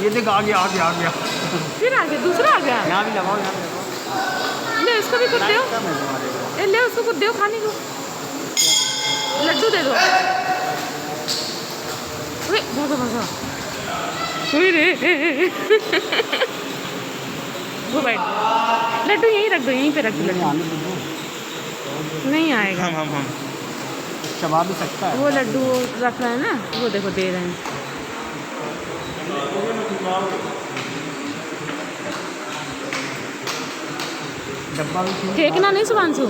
ये देख आ गया आ गया आ गया। फिर आ गया, दूसरा आ गया। यहाँ भी लगाओ, यहाँ भी लगाओ। ले उसको भी कुछ दो, कम है तुम्हारे। ए ले उसको कुछ दो खाने को, लड्डू दे दो। अरे भागो भागो, रे वो बैठ, लड्डू यहीं रख दो, यहीं पे रख दो लड्डू। आने दो। नहीं आएगा, हम चबा भी सकता है। वो लड्डू रख रहे हैं ना, वो देखो दे रहे हैं। डब्बा भी फेंकना नहीं शुभांशु।